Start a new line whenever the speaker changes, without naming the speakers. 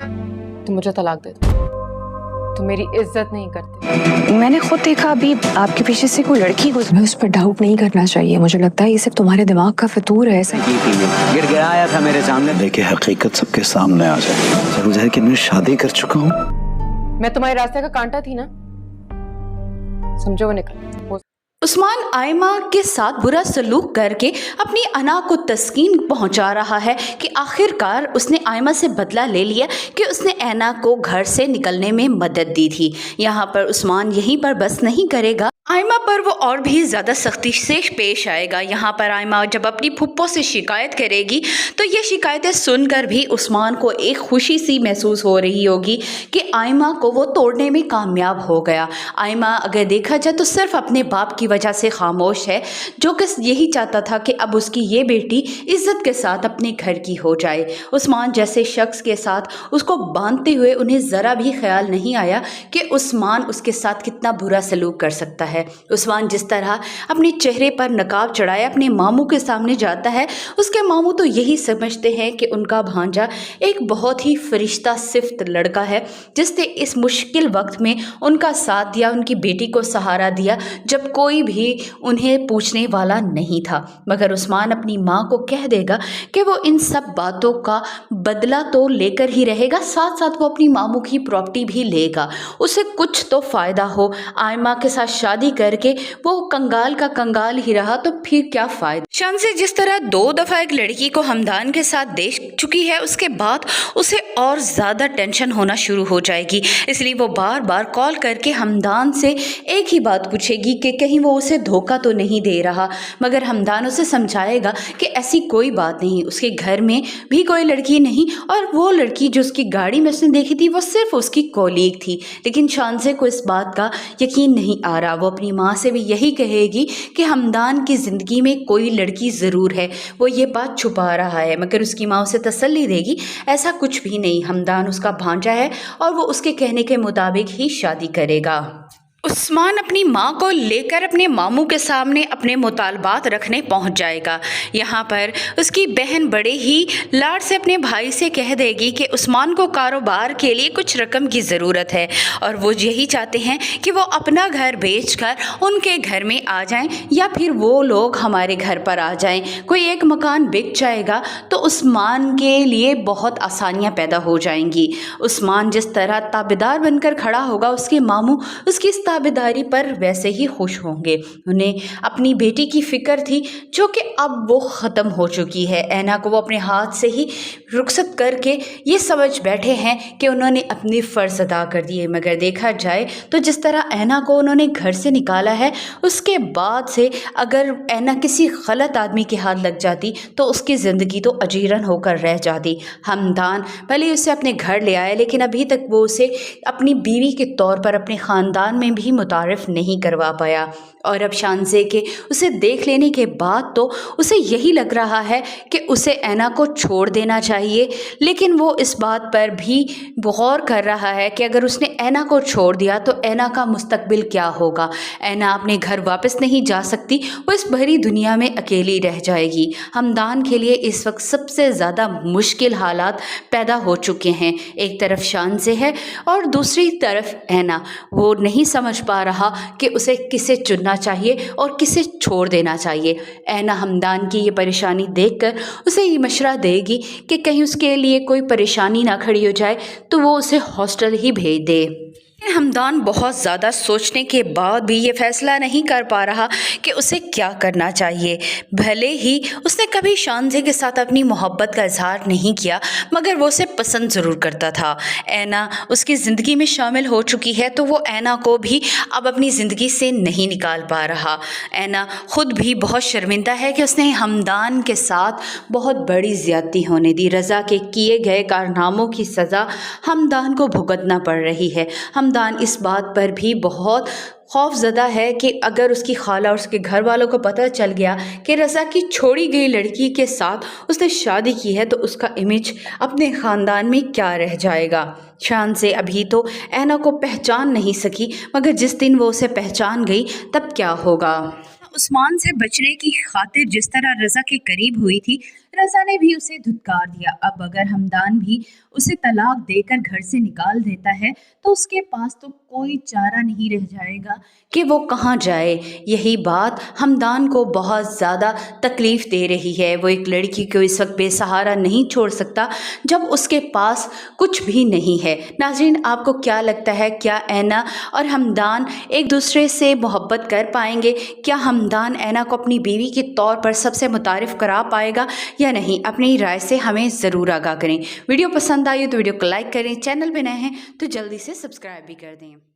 तो मुझे तलाक दे दो, तो मेरी इज्जत नहीं करते।
मैंने खुद देखा अभी आपके पीछे से कोई लड़की गुजरी, उस पर डाउट नहीं करना चाहिए। मुझे लगता है ये सिर्फ तुम्हारे दिमाग का फितूर है। ऐसा
गिर गया आया था मेरे सामने, देखिए हकीकत सबके सामने आ जाए। जरूर है कि मैं शादी कर चुका हूँ।
मैं तुम्हारे रास्ते का कांटा थी ना, समझो वो निकल।
उस्मान आयमा के साथ बुरा सलूक करके अपनी अना को तस्कीन पहुंचा रहा है कि आखिरकार उसने आयमा से बदला ले लिया कि उसने ऐना को घर से निकलने में मदद दी थी। यहाँ पर उस्मान यहीं पर बस नहीं करेगा, आयमा पर वो और भी ज़्यादा सख्ती से पेश आएगा। यहाँ पर आयमा जब अपनी फुप्पो से शिकायत करेगी तो ये शिकायतें सुनकर भी उस्मान को एक खुशी सी महसूस हो रही होगी कि आयमा को वो तोड़ने में कामयाब हो गया। आयमा अगर देखा जाए तो सिर्फ अपने बाप की वजह से खामोश है, जो कि यही चाहता था कि अब उसकी ये बेटी इज्जत के साथ अपने घर की हो जाए। उस्मान जैसे शख्स के साथ उसको बांधते हुए उन्हें ज़रा भी ख्याल नहीं आया कि उस्मान उसके साथ कितना बुरा सलूक कर सकता है। उस्मान जिस तरह अपने चेहरे पर नकाब चढ़ाए अपने मामू के सामने जाता है, उसके मामू तो यही समझते हैं कि उनका भांजा एक बहुत ही फरिश्ता सिफ्त लड़का है, जिसने इस मुश्किल वक्त में उनका साथ दिया, उनकी बेटी को सहारा दिया जब कोई भी उन्हें पूछने वाला नहीं था। मगर उस्मान अपनी माँ को कह देगा कि वो इन सब बातों का बदला तो लेकर ही रहेगा, साथ साथ वो अपनी मामू की प्रॉपर्टी भी लेगा, उसे कुछ तो फ़ायदा हो। आयमा के साथ शादी करके वो कंगाल का कंगाल ही रहा तो फिर क्या फ़ायदा। शांसे जिस तरह 2 दफ़ा एक लड़की को हमदान के साथ देख चुकी है, उसके बाद उसे और ज़्यादा टेंशन होना शुरू हो जाएगी। इसलिए वो बार बार कॉल करके हमदान से एक ही बात पूछेगी कि कहीं वो उसे धोखा तो नहीं दे रहा। मगर हमदान उसे समझाएगा कि ऐसी कोई बात नहीं, उसके घर में भी कोई लड़की नहीं, और वो लड़की जो उसकी गाड़ी में उसने देखी थी वो सिर्फ उसकी कोलीग थी। लेकिन शांसे को इस बात का यकीन नहीं आ रहा। वो अपनी माँ से भी यही कहेगी कि हमदान की ज़िंदगी में कोई लड़की ज़रूर है, वो ये बात छुपा रहा है। मगर उसकी माँ उसे तसल्ली देगी, ऐसा कुछ भी नहीं, हमदान उसका भांजा है और वो उसके कहने के मुताबिक ही शादी करेगा। उस्मान अपनी माँ को लेकर अपने मामू के सामने अपने मुतालबात रखने पहुँच जाएगा। यहाँ पर उसकी बहन बड़े ही लाड से अपने भाई से कह देगी कि उस्मान को कारोबार के लिए कुछ रकम की ज़रूरत है और वो यही चाहते हैं कि वो अपना घर बेचकर उनके घर में आ जाएं, या फिर वो लोग हमारे घर पर आ जाएं। कोई एक मकान बिक जाएगा तो उस्मान के लिए बहुत आसानियाँ पैदा हो जाएंगी। उस्मान जिस तरह ताबेदार बनकर खड़ा होगा, उसके मामू उसकी ताबेदारी पर वैसे ही खुश होंगे। उन्हें अपनी बेटी की फ़िक्र थी जो कि अब वो ख़त्म हो चुकी है। ऐना को वो अपने हाथ से ही रुखसत करके ये समझ बैठे हैं कि उन्होंने अपनी फ़र्ज़ अदा कर दिए। मगर देखा जाए तो जिस तरह ऐना को उन्होंने घर से निकाला है, उसके बाद से अगर ऐना किसी गलत आदमी के हाथ लग जाती तो उसकी ज़िंदगी तो अजीरन होकर रह जाती। हमदान भले उसे अपने घर ले आया, लेकिन अभी तक वो उसे अपनी बीवी के तौर पर अपने ख़ानदान में भी मुतारिफ नहीं करवा पाया। और अब शांसे के उसे देख लेने के बाद तो उसे यही लग रहा है कि उसे ऐना को छोड़ देना चाहिए। लेकिन वो इस बात पर भी गौर कर रहा है कि अगर उसने ऐना को छोड़ दिया तो ऐना का मुस्तकबिल क्या होगा। ऐना अपने घर वापस नहीं जा सकती, वो इस भरी दुनिया में अकेली रह जाएगी। हमदान के लिए इस वक्त सबसे ज़्यादा मुश्किल हालात पैदा हो चुके हैं। एक तरफ शांसे है और दूसरी तरफ ऐना। वो नहीं समझ पा रहा कि उसे किसे चुनना चाहिए और किसे छोड़ देना चाहिए। ऐना हमदान की ये परेशानी देखकर उसे ये मशवरा देगी कि कहीं उसके लिए कोई परेशानी ना खड़ी हो जाए तो वो उसे हॉस्टल ही भेज दे। हमदान बहुत ज़्यादा सोचने के बाद भी ये फ़ैसला नहीं कर पा रहा कि उसे क्या करना चाहिए। भले ही उसने कभी शांसे के साथ अपनी मोहब्बत का इजहार नहीं किया, मगर वो उसे पसंद ज़रूर करता था। ऐना उसकी ज़िंदगी में शामिल हो चुकी है तो वो ऐना को भी अब अपनी ज़िंदगी से नहीं निकाल पा रहा। ऐना ख़ुद भी बहुत शर्मिंदा है कि उसने हमदान के साथ बहुत बड़ी ज़्यादती होने दी। रज़ा के किए गए कारनामों की सज़ा हमदान को भुगतना पड़ रही है। हमदान इस बात पर भी बहुत खौफज़दा है कि अगर उसकी खाला और उसके घर वालों को पता चल गया कि रज़ा की छोड़ी गई लड़की के साथ उसने शादी की है तो उसका इमेज अपने ख़ानदान में क्या रह जाएगा। शांसे अभी तो ऐना को पहचान नहीं सकी, मगर जिस दिन वो उसे पहचान गई तब क्या होगा। उस्मान से बचने की खातिर जिस तरह रज़ा के करीब हुई थी,
रज़ा ने भी उसे धुतकार दिया। अब अगर हमदान भी उसे तलाक देकर घर से निकाल देता है तो उसके पास तो कोई चारा नहीं रह जाएगा
कि वो कहाँ जाए। यही बात हमदान को बहुत ज़्यादा तकलीफ़ दे रही है। वो एक लड़की को इस वक्त बेसहारा नहीं छोड़ सकता जब उसके पास कुछ भी नहीं है। नाज़रीन, आपको क्या लगता है, क्या ऐना और हमदान एक दूसरे से मोहब्बत कर पाएंगे? क्या हमदान ऐना को अपनी बीवी के तौर पर सबसे मुतारिफ़ करा पाएगा या नहीं? अपनी राय से हमें ज़रूर आगाह करें। वीडियो पसंद आई तो वीडियो को लाइक करें, चैनल पे नए हैं तो जल्दी से सब्सक्राइब भी कर दें।